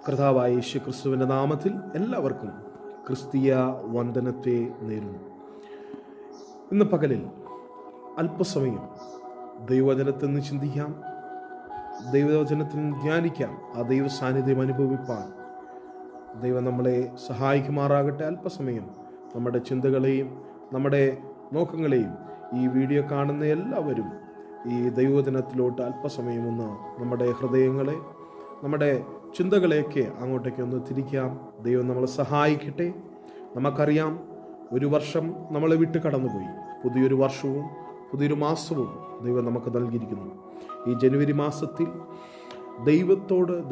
കർത്താവായ യേശു ക്രിസ്തുവിൻ്റെ നാമത്തിൽ എല്ലാവർക്കും ക്രിസ്തീയ വന്ദനത്തെ നേരുന്നു. ഇന്ന് പകലിൽ അല്പസമയം ദൈവവചനത്തിൽ നിന്ന് ചിന്തിക്കാം, ദൈവവചനത്തിൽ നിന്ന് ധ്യാനിക്കാം, ആ ദൈവ സാന്നിധ്യം അനുഭവിപ്പാൻ ദൈവം നമ്മളെ സഹായിക്കുമാറാകട്ടെ. അല്പസമയം നമ്മുടെ ചിന്തകളെയും നമ്മുടെ നോക്കങ്ങളെയും ഈ വീഡിയോ കാണുന്ന എല്ലാവരും ഈ ദൈവവചനത്തിലോട്ട് അല്പസമയം ഒന്ന് നമ്മുടെ ഹൃദയങ്ങളെ, നമ്മുടെ ചിന്തകളെയൊക്കെ അങ്ങോട്ടേക്ക് ഒന്ന് തിരിക്കാം. ദൈവം നമ്മളെ സഹായിക്കട്ടെ. നമുക്കറിയാം, ഒരു വർഷം നമ്മളെ വിട്ട് കടന്നുപോയി. പുതിയൊരു വർഷവും പുതിയൊരു മാസവും ദൈവം നമുക്ക് നൽകിയിരിക്കുന്നു. ഈ ജനുവരി മാസത്തിൽ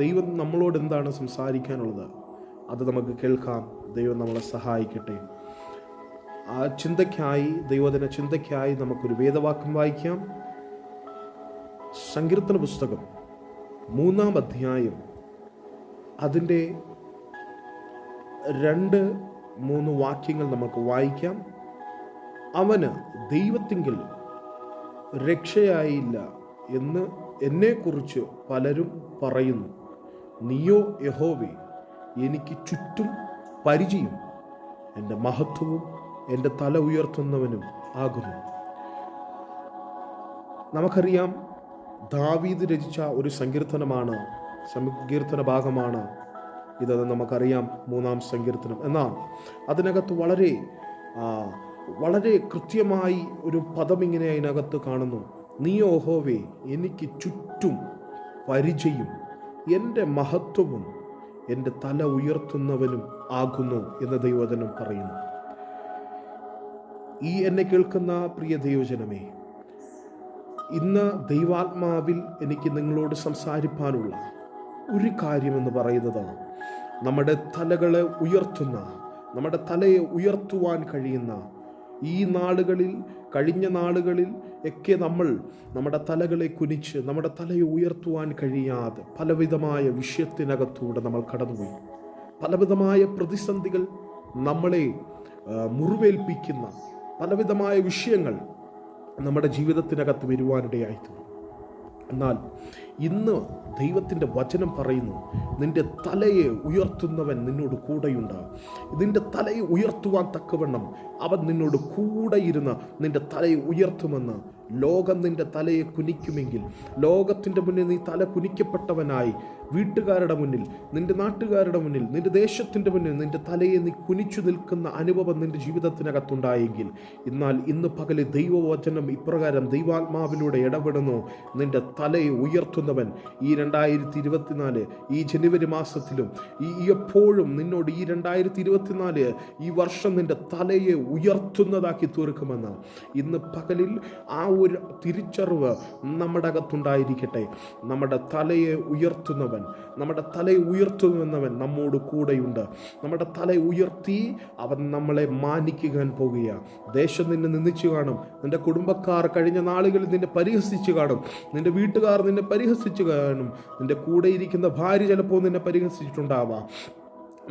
ദൈവം നമ്മളോട് എന്താണ് സംസാരിക്കാനുള്ളത് അത് നമുക്ക് കേൾക്കാം. ദൈവം നമ്മളെ സഹായിക്കട്ടെ. ആ ചിന്തയ്ക്കായി, ദൈവവചന ചിന്തയ്ക്കായി നമുക്കൊരു വേദവാക്യം വായിക്കാം. സങ്കീർത്തന പുസ്തകം 3-ാം അധ്യായം അതിൻ്റെ 2-3 വാക്യങ്ങൾ നമുക്ക് വായിക്കാം. അവന് ദൈവത്തിങ്കിൽ രക്ഷയായില്ല എന്ന് എന്നെക്കുറിച്ച് പലരും പറയുന്നു. നീയോ യഹോവേ എനിക്ക് ചുറ്റും പരിചയം, എൻ്റെ മഹത്വവും എൻ്റെ തല ഉയർത്തുന്നവനും ആകുന്നു. നമുക്കറിയാം, ദാവീദ് രചിച്ച ഒരു സങ്കീർത്തന ഭാഗമാണ് ഇതെന്ന് നമുക്കറിയാം, 3-ാം സങ്കീർത്തനം. എന്നാൽ അതിനകത്ത് വളരെ കൃത്യമായി ഒരു പദം ഇങ്ങനെ അതിനകത്ത് കാണുന്നു. നീ യഹോവേ എനിക്ക് ചുറ്റും പരിചയം, എൻ്റെ മഹത്വവും എൻ്റെ തല ഉയർത്തുന്നവനും ആകുന്നു എന്ന് ദൈവവചനം പറയുന്നു. ഈ എന്നെ കേൾക്കുന്ന പ്രിയ ദൈവജനമേ, ഇന്ന് ദൈവാത്മാവിൽ എനിക്ക് നിങ്ങളോട് സംസാരിപ്പാനുള്ള ഒരു കാര്യമെന്ന് പറയുന്നതാണ്, നമ്മുടെ തലകളെ ഉയർത്തുന്ന, നമ്മുടെ തലയെ ഉയർത്തുവാൻ കഴിയുന്ന ഈ നാളുകളിൽ, കഴിഞ്ഞ നാളുകളിൽ ഒക്കെ നമ്മൾ നമ്മുടെ തലകളെ കുനിച്ച് നമ്മുടെ തലയെ ഉയർത്തുവാൻ കഴിയാതെ പലവിധമായ വിഷയത്തിനകത്തൂടെ നമ്മൾ കടന്നുപോയി. പലവിധമായ പ്രതിസന്ധികൾ നമ്മളെ മുറിവേൽപ്പിക്കുന്ന പലവിധമായ വിഷയങ്ങൾ നമ്മുടെ ജീവിതത്തിനകത്ത് വരുവാനിടയായിത്തീർന്നു. എന്നാൽ ഇന്ന് ദൈവത്തിൻ്റെ വചനം പറയുന്നു, നിന്റെ തലയെ ഉയർത്തുന്നവൻ നിന്നോട് കൂടെയുണ്ട്. നിന്റെ തലയെ ഉയർത്തുവാൻ തക്കവണ്ണം അവൻ നിന്നോട് കൂടെ ഇരുന്ന് നിന്റെ തലയെ ഉയർത്തുമെന്ന്. ലോകം നിന്റെ തലയെ കുനിക്കുമെങ്കിൽ, ലോകത്തിൻ്റെ മുന്നിൽ നീ തല കുനിക്കപ്പെട്ടവനായി, വീട്ടുകാരുടെ മുന്നിൽ, നിന്റെ നാട്ടുകാരുടെ മുന്നിൽ, നിന്റെ ദേശത്തിൻ്റെ മുന്നിൽ നിന്റെ തലയെ നീ കുനിച്ചു നിൽക്കുന്ന അനുഭവം നിന്റെ ജീവിതത്തിനകത്തുണ്ടായെങ്കിൽ, എന്നാൽ ഇന്ന് പകല് ദൈവവചനം ഇപ്രകാരം ദൈവാത്മാവിലൂടെ ഇടപെടുന്നു. നിന്റെ തലയെ ഉയർത്തുന്നവൻ ഈ 2024 ഈ ജനുവരി മാസത്തിലും ഈ എപ്പോഴും നിന്നോട് ഈ 2024 ഈ വർഷം നിന്റെ തലയെ ഉയർത്തുന്നതാക്കി തീർക്കുമെന്ന് ഇന്ന് പകലിൽ ആ ഒരു തിരിച്ചറിവ് നമ്മുടെ അകത്തുണ്ടായിരിക്കട്ടെ. നമ്മുടെ തലയെ ഉയർത്തുന്നവൻ, നമ്മുടെ തലയെ ഉയർത്തുന്നവൻ നമ്മോട് കൂടെയുണ്ട്. നമ്മുടെ തലയെ ഉയർത്തി അവൻ നമ്മളെ മാനിക്കാൻ പോകുകയാണ്. ദേശം നിന്നെ നിന്ദിച്ചു കാണും, നിന്റെ കുടുംബക്കാർ കഴിഞ്ഞ നാളുകളിൽ നിന്നെ പരിഹസിച്ചു കാണും, നിന്റെ വീട്ടുകാർ നിന്നെ പരിഹസിച്ചു കാണും, നിന്റെ കൂടെ ഇരിക്കുന്ന ഭാര്യ ചിലപ്പോൾ നിന്നെ പരിഹസിച്ചിട്ടുണ്ടാവാം,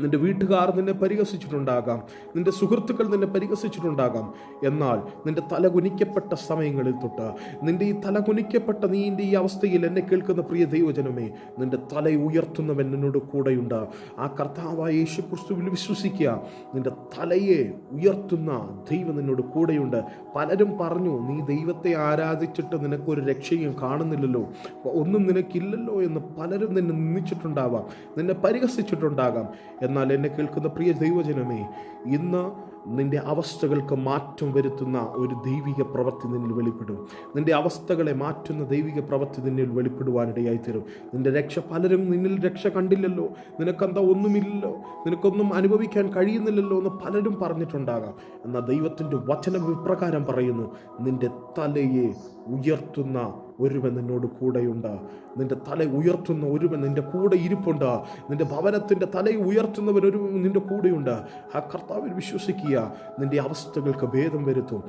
നിന്റെ വീട്ടുകാർ നിന്നെ പരിഹസിച്ചിട്ടുണ്ടാകാം, നിന്റെ സുഹൃത്തുക്കൾ നിന്നെ പരിഹസിച്ചിട്ടുണ്ടാകാം. എന്നാൽ നിന്റെ തല കുനിക്കപ്പെട്ട സമയങ്ങളിൽ തൊട്ട്, നിന്റെ ഈ തല കുനിക്കപ്പെട്ട നീൻ്റെ ഈ അവസ്ഥയിൽ എന്നെ കേൾക്കുന്ന പ്രിയ ദൈവജനമേ, നിന്റെ തല ഉയർത്തുന്നവൻ നിന്നോട് കൂടെയുണ്ട്. ആ കർത്താവായ യേശു ക്രിസ്തുവിൽ വിശ്വസിക്കുക. നിന്റെ തലയെ ഉയർത്തുന്ന ദൈവം നിന്നോട് കൂടെയുണ്ട്. പലരും പറഞ്ഞു, നീ ദൈവത്തെ ആരാധിച്ചിട്ട് നിനക്കൊരു രക്ഷയും കാണുന്നില്ലല്ലോ, ഒന്നും നിനക്കില്ലല്ലോ എന്ന് പലരും നിന്നെ നിന്ദിച്ചിട്ടുണ്ടാവാം, നിന്നെ പരിഹസിച്ചിട്ടുണ്ടാകാം. എന്നാൽ എന്നെ കേൾക്കുന്ന പ്രിയ ദൈവജനമേ, ഇന്ന് നിന്റെ അവസ്ഥകൾക്ക് മാറ്റം വരുത്തുന്ന ഒരു ദൈവിക പ്രവൃത്തി നിന്നിൽ വെളിപ്പെടും. നിന്റെ അവസ്ഥകളെ മാറ്റുന്ന ദൈവിക പ്രവൃത്തി നിന്നിൽ വെളിപ്പെടുവാനിടയായിത്തീരും. നിന്റെ രക്ഷ, പലരും നിന്നിൽ രക്ഷ കണ്ടില്ലല്ലോ, നിനക്കെന്താ ഒന്നുമില്ലല്ലോ, നിനക്കൊന്നും അനുഭവിക്കാൻ കഴിയുന്നില്ലല്ലോ എന്ന് പലരും പറഞ്ഞിട്ടുണ്ടാകാം. എന്നാൽ ദൈവത്തിൻ്റെ വചനം ഇപ്രകാരം പറയുന്നു, നിന്റെ തലയെ ഉയർത്തുന്ന ഒരുവൻ നിന്നോട് കൂടെയുണ്ട്. നിന്റെ തല ഉയർത്തുന്ന ഒരുവൻ നിന്റെ കൂടെ ഇരിപ്പുണ്ട്. നിന്റെ ഭവനത്തിൻ്റെ തലയെ ഉയർത്തുന്നവൻ ഒരു നിന്റെ കൂടെയുണ്ട്. ആ കർത്താവിൽ വിശ്വസിക്കുക. നിന്റെ അവസ്ഥകൾക്ക് ഭേദം വരുത്തും.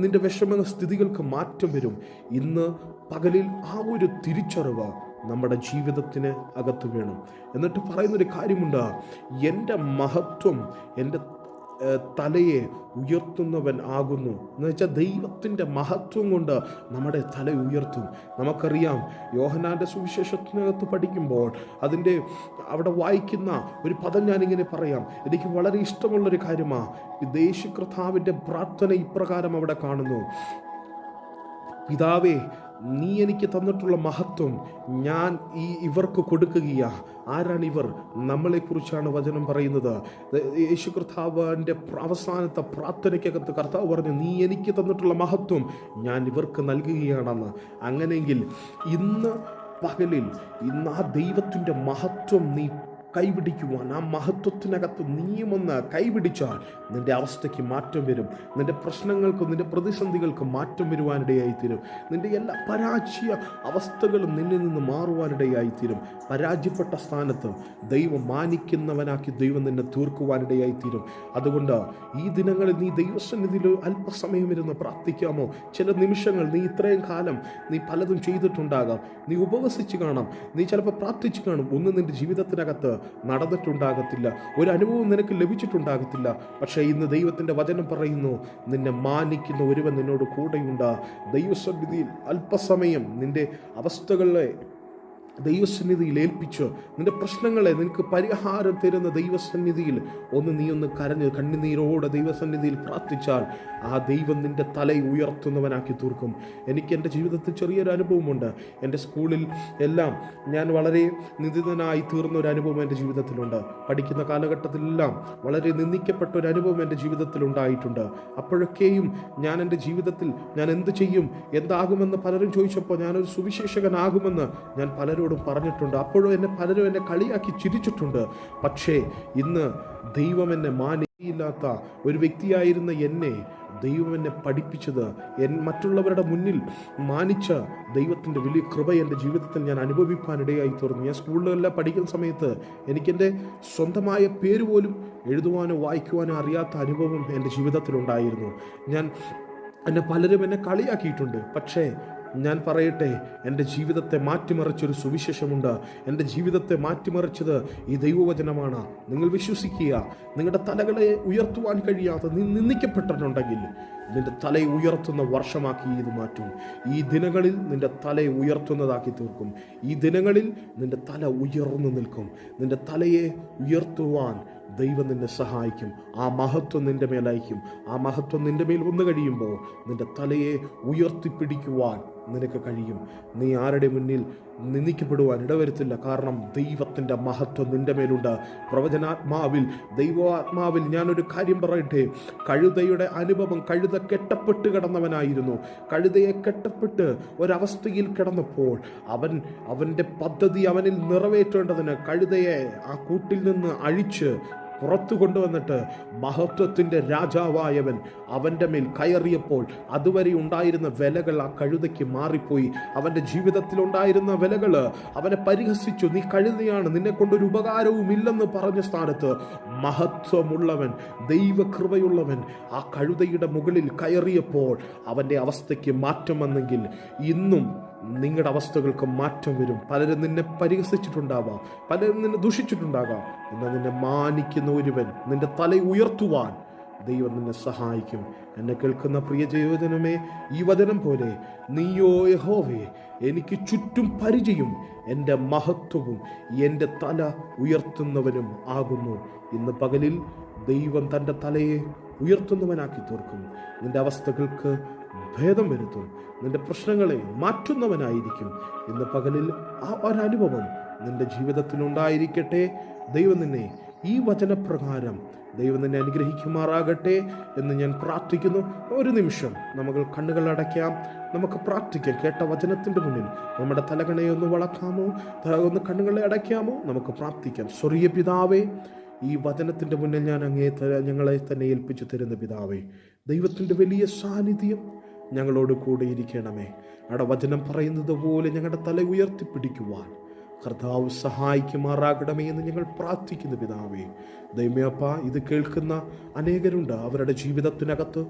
നിന്റെ വിഷമ സ്ഥിതികൾക്ക് മാറ്റം വരും. ഇന്ന് പകലിൽ ആ ഒരു തിരിച്ചറിവ് നമ്മുടെ ജീവിതത്തിന് അകത്ത് വേണം. എന്നിട്ട് പറയുന്നൊരു കാര്യമുണ്ട്, എൻ്റെ മഹത്വം, എൻ്റെ തലയെ ഉയർത്തുന്നവൻ ആകുന്നു. എന്ന് വെച്ചാൽ ദൈവത്തിൻ്റെ മഹത്വം കൊണ്ട് നമ്മുടെ തല ഉയർത്തും. നമുക്കറിയാം, യോഹന്നാൻ്റെ സുവിശേഷത്തിനകത്ത് പഠിക്കുമ്പോൾ അവിടെ വായിക്കുന്ന ഒരു പദം ഞാനിങ്ങനെ പറയാം. എനിക്ക് വളരെ ഇഷ്ടമുള്ളൊരു കാര്യമാണ്. യേശു കർത്താവിൻ്റെ പ്രാർത്ഥന ഇപ്രകാരം അവിടെ കാണുന്നു: പിതാവേ, നീ എനിക്ക് തന്നിട്ടുള്ള മഹത്വം ഞാൻ ഇവർക്ക് കൊടുക്കുകയാ. ആരാണ് ഇവർ? നമ്മളെക്കുറിച്ചാണ് വചനം പറയുന്നത്. യേശു കർത്താവിൻ്റെ അവസാനത്തെ പ്രാർത്ഥനയ്ക്കകത്ത് കർത്താവ് പറഞ്ഞു, നീ എനിക്ക് തന്നിട്ടുള്ള മഹത്വം ഞാൻ ഇവർക്ക് നൽകുകയാണെന്ന്. അങ്ങനെയെങ്കിൽ ഇന്ന് പകലിൽ ആ ദൈവത്തിൻ്റെ മഹത്വം നീ കൈപിടിക്കുവാൻ, ആ മഹത്വത്തിനകത്ത് നീയുമൊന്ന് കൈപിടിച്ചാൽ നിന്റെ അവസ്ഥയ്ക്ക് മാറ്റം വരും. നിന്റെ പ്രശ്നങ്ങൾക്കും നിന്റെ പ്രതിസന്ധികൾക്കും മാറ്റം വരുവാനിടയായിത്തീരും. നിന്റെ എല്ലാ പരാജയ അവസ്ഥകളും നിന്നിൽ നിന്ന് മാറുവാനിടയായിത്തീരും. പരാജയപ്പെട്ട സ്ഥാനത്ത് ദൈവം മാനിക്കുന്നവനാക്കി ദൈവം നിന്നെ തീർക്കുവാനിടയായിത്തീരും. അതുകൊണ്ട് ഈ ദിനങ്ങളിൽ നീ ദൈവസന്നിധിയിൽ അല്പസമയം ഇരുന്ന് പ്രാർത്ഥിക്കാമോ? ചില നിമിഷങ്ങൾ നീ ഇത്രയും കാലം നീ പലതും ചെയ്തിട്ടുണ്ടാകാം. നീ ഉപവസിച്ച് കാണാം, നീ ചിലപ്പോൾ പ്രാർത്ഥിച്ചു കാണും. ഒന്നും നിന്റെ ജീവിതത്തിനകത്ത് നടന്നിട്ടുണ്ടാകത്തില്ല, ഒരു അനുഭവം നിനക്ക് ലഭിച്ചിട്ടുണ്ടാകത്തില്ല. പക്ഷേ ഇന്ന് ദൈവത്തിൻ്റെ വചനം പറയുന്നു, നിന്നെ മാനിക്കുന്ന ഒരുവൻ നിന്നോട് കൂടെയുണ്ട്. ദൈവസന്നിധിയിൽ അല്പസമയം നിന്റെ അവസ്ഥകളെ ദൈവസന്നിധിയിൽ ഏൽപ്പിച്ച്, നിന്റെ പ്രശ്നങ്ങളെ നിനക്ക് പരിഹാരം തരുന്ന ദൈവസന്നിധിയിൽ നീ കരഞ്ഞ് കണ്ണുനീരോടെ ദൈവസന്നിധിയിൽ പ്രാർത്ഥിച്ചാൽ ആ ദൈവം നിന്റെ തല ഉയർത്തുന്നവനാക്കി തീർക്കും. എനിക്ക് എൻ്റെ ജീവിതത്തിൽ ചെറിയൊരു അനുഭവമുണ്ട്. എൻ്റെ സ്കൂളിൽ എല്ലാം ഞാൻ വളരെ നിന്ദിതനായി തീർന്നൊരു അനുഭവം എൻ്റെ ജീവിതത്തിലുണ്ട്. പഠിക്കുന്ന കാലഘട്ടത്തിലെല്ലാം വളരെ നിന്ദിക്കപ്പെട്ട ഒരു അനുഭവം എൻ്റെ ജീവിതത്തിലുണ്ടായിട്ടുണ്ട്. അപ്പോഴൊക്കെയും ഞാൻ എൻ്റെ ജീവിതത്തിൽ ഞാൻ എന്ത് ചെയ്യും, എന്താകുമെന്ന് പലരും ചോദിച്ചപ്പോൾ ഞാനൊരു സുവിശേഷകനാകുമെന്ന് ഞാൻ പലരോടും പറഞ്ഞിട്ടുണ്ട്. അപ്പോഴും പലരും എന്നെ കളിയാക്കി ചിരിച്ചിട്ടുണ്ട്. പക്ഷേ ഇന്ന് ദൈവം എന്നെ മാനിയില്ലാത്ത ഒരു വ്യക്തിയായിരുന്ന എന്നെ ദൈവം എന്നെ പഠിപ്പിച്ചത്, മറ്റുള്ളവരുടെ മുന്നിൽ മാനിച്ച ദൈവത്തിൻ്റെ വലിയ കൃപ എൻ്റെ ജീവിതത്തിൽ ഞാൻ അനുഭവിക്കാനിടയായി തീർന്നു. ഞാൻ സ്കൂളിലെല്ലാം പഠിക്കുന്ന സമയത്ത് എനിക്കെൻ്റെ സ്വന്തമായ പേര് പോലും എഴുതുവാനോ വായിക്കുവാനോ അറിയാത്ത അനുഭവം എൻ്റെ ജീവിതത്തിലുണ്ടായിരുന്നു. എന്നെ പലരും കളിയാക്കിയിട്ടുണ്ട്. പക്ഷേ ഞാൻ പറയട്ടെ, എൻ്റെ ജീവിതത്തെ മാറ്റിമറിച്ചൊരു സുവിശേഷമുണ്ട്. എൻ്റെ ജീവിതത്തെ മാറ്റിമറിച്ചത് ഈ ദൈവവചനമാണ്. നിങ്ങൾ വിശ്വസിക്കുക. നിങ്ങളുടെ തലകളെ ഉയർത്തുവാൻ കഴിയാതെ നീ നിന്ദിക്കപ്പെട്ടിട്ടുണ്ടെങ്കിൽ നിന്റെ തലയെ ഉയർത്തുന്ന വർഷമാക്കി ഇത് മാറ്റും. ഈ ദിനങ്ങളിൽ നിന്റെ തലയെ ഉയർത്തുന്നതാക്കി തീർക്കും. ഈ ദിനങ്ങളിൽ നിന്റെ തല ഉയർന്നു നിൽക്കും. നിന്റെ തലയെ ഉയർത്തുവാൻ ദൈവം നിന്നെ സഹായിക്കും. ആ മഹത്വം നിന്റെ മേലയക്കും. ആ മഹത്വം നിന്റെ മേൽ വന്നു കഴിയുമ്പോൾ നിന്റെ തലയെ ഉയർത്തിപ്പിടിക്കുവാൻ നിനക്ക് കഴിയും. നീ ആരുടെ മുന്നിൽ നിന്ദിക്കപ്പെടുവാൻ ഇടവരുത്തില്ല. കാരണം ദൈവത്തിൻ്റെ മഹത്വം നിന്റെ മേലുണ്ട്. പ്രവചനാത്മാവിൽ, ദൈവാത്മാവിൽ ഞാനൊരു കാര്യം പറയട്ടെ. കഴുതയുടെ അനുഭവം, കഴുത കെട്ടപ്പെട്ട് കിടന്നവനായിരുന്നു. കഴുതയെ കെട്ടപ്പെട്ട് ഒരവസ്ഥയിൽ കിടന്നപ്പോൾ അവൻ്റെ പദ്ധതി അവനിൽ നിറവേറ്റേണ്ടതിന് കഴുതയെ ആ കൂട്ടിൽ നിന്ന് അഴിച്ച് പുറത്തു കൊണ്ടുവന്നിട്ട് മഹത്വത്തിൻ്റെ രാജാവായവൻ അവൻ്റെ മേൽ കയറിയപ്പോൾ അതുവരെ ഉണ്ടായിരുന്ന വിലകൾ ആ കഴുതയ്ക്ക് മാറിപ്പോയി. അവൻ്റെ ജീവിതത്തിലുണ്ടായിരുന്ന വിലകൾ അവനെ പരിഹസിച്ചു. നീ കഴുതയാണ്, നിന്നെ കൊണ്ടൊരു ഉപകാരവും ഇല്ലെന്ന് പറഞ്ഞ സ്ഥാനത്ത് മഹത്വമുള്ളവൻ, ദൈവകൃപയുള്ളവൻ ആ കഴുതയുടെ മുകളിൽ കയറിയപ്പോൾ അവൻ്റെ അവസ്ഥയ്ക്ക് മാറ്റം വന്നെങ്കിൽ ഇന്നും നിങ്ങളുടെ അവസ്ഥകൾക്ക് മാറ്റം വരും. പലരും നിന്നെ പരിഹസിച്ചിട്ടുണ്ടാവാം, പലരും നിന്നെ ദുഷിച്ചിട്ടുണ്ടാകാം. എന്നാൽ നിന്നെ മാനിക്കുന്ന ഒരുവൻ നിന്റെ തല ഉയർത്തുവാൻ ദൈവം നിന്നെ സഹായിക്കും. എന്നെ കേൾക്കുന്ന പ്രിയ ദൈവജനമേ, ഈ വചനം പോലെ നീയോ യഹോവേ എനിക്ക് ചുറ്റും പരിചയം, എൻ്റെ മഹത്വവും എൻ്റെ തല ഉയർത്തുന്നവനും ആകുന്നു. ഇന്ന് പകലിൽ ദൈവം തൻ്റെ തലയെ ഉയർത്തുന്നവനാക്കി തീർക്കും. നിന്റെ അവസ്ഥകൾക്ക് ഭേദം വരുത്തും. നിന്റെ പ്രശ്നങ്ങളെ മാറ്റുന്നവനായിരിക്കും. ഇന്ന് പകലിൽ ആ ഒരനുഭവം നിന്റെ ജീവിതത്തിലുണ്ടായിരിക്കട്ടെ. ദൈവം നിന്നെ ഈ വചനപ്രകാരം ദൈവം നിന്നെ അനുഗ്രഹിക്കുമാറാകട്ടെ എന്ന് ഞാൻ പ്രാർത്ഥിക്കുന്നു. ഒരു നിമിഷം നമുക്ക് കണ്ണുകൾ അടയ്ക്കാം, നമുക്ക് പ്രാർത്ഥിക്കാം. കേട്ട വചനത്തിൻ്റെ മുന്നിൽ നമ്മുടെ തലകണയെ ഒന്ന് വളക്കാമോ, കണ്ണുകളെ അടയ്ക്കാമോ? നമുക്ക് പ്രാർത്ഥിക്കാം. സ്വർഗീയ പിതാവേ, ഈ വചനത്തിൻ്റെ മുന്നിൽ ഞാൻ ഞങ്ങളെ തന്നെ ഏൽപ്പിച്ചു തരുന്ന പിതാവേ, ദൈവത്തിൻ്റെ വലിയ സാന്നിധ്യം ഞങ്ങളോട് കൂടെ ഇരിക്കണമേ. അവിടെ വചനം പറയുന്നത് പോലെ ഞങ്ങളുടെ തല ഉയർത്തിപ്പിടിക്കുവാൻ കർത്താവ് സഹായിക്കുമാറാകണമേ എന്ന് ഞങ്ങൾ പ്രാർത്ഥിക്കുന്നു പിതാവേ. ദൈവമേ അപ്പ, ഇത് കേൾക്കുന്ന അനേകരുണ്ട്, അവരുടെ ജീവിതത്തിനകത്ത്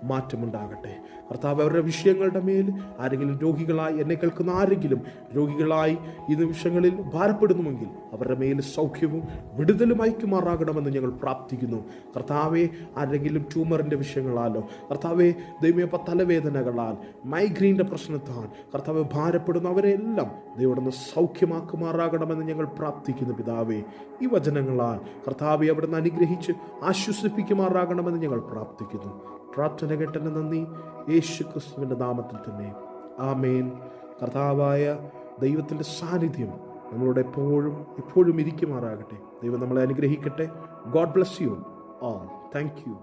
മാറ്റമുണ്ടാകട്ടെ കർത്താവ്. അവരുടെ വിഷയങ്ങളുടെ മേൽ ആരെങ്കിലും രോഗികളായി, എന്നെ കേൾക്കുന്ന ആരെങ്കിലും രോഗികളായി ഈ നിമിഷങ്ങളിൽ ഭാരപ്പെടുന്നുവെങ്കിൽ അവരുടെ മേൽ സൗഖ്യവും വിടുതലും അയക്കുമാറാകണമെന്ന് ഞങ്ങൾ പ്രാർത്ഥിക്കുന്നു കർത്താവെ. ആരെങ്കിലും ട്യൂമറിൻ്റെ വിഷയങ്ങളാലോ കർത്താവെ, ദൈവമേ അപ്പ, തലവേദനകളാൽ, മൈഗ്രെയിൻ്റെ പ്രശ്നത്താൽ കർത്താവ് ഭാരപ്പെടുന്നവരെല്ലാം ദൈവം സൗഖ്യമാക്കുമാറാകണമെന്ന് ഞങ്ങൾ പ്രാർത്ഥിക്കുന്നു പിതാവേ. ഈ വചനങ്ങളാൽ കർത്താവെ അവിടുന്ന് അനുഗ്രഹിച്ച് ആശ്വസിപ്പിക്കുമാറാകണമെന്ന് ഞങ്ങൾ പ്രാർത്ഥിക്കുന്നു. പ്രാർത്ഥന കേട്ടതിന് നന്ദി, യേശു ക്രിസ്തുവിൻ്റെ നാമത്തിൽ തന്നെ, ആമേൻ. കർത്താവായ ദൈവത്തിൻ്റെ സാന്നിധ്യം നമ്മളോട് എപ്പോഴും ഇരിക്കുമാറാകട്ടെ. ദൈവം നമ്മളെ അനുഗ്രഹിക്കട്ടെ. God bless you all. Thank you.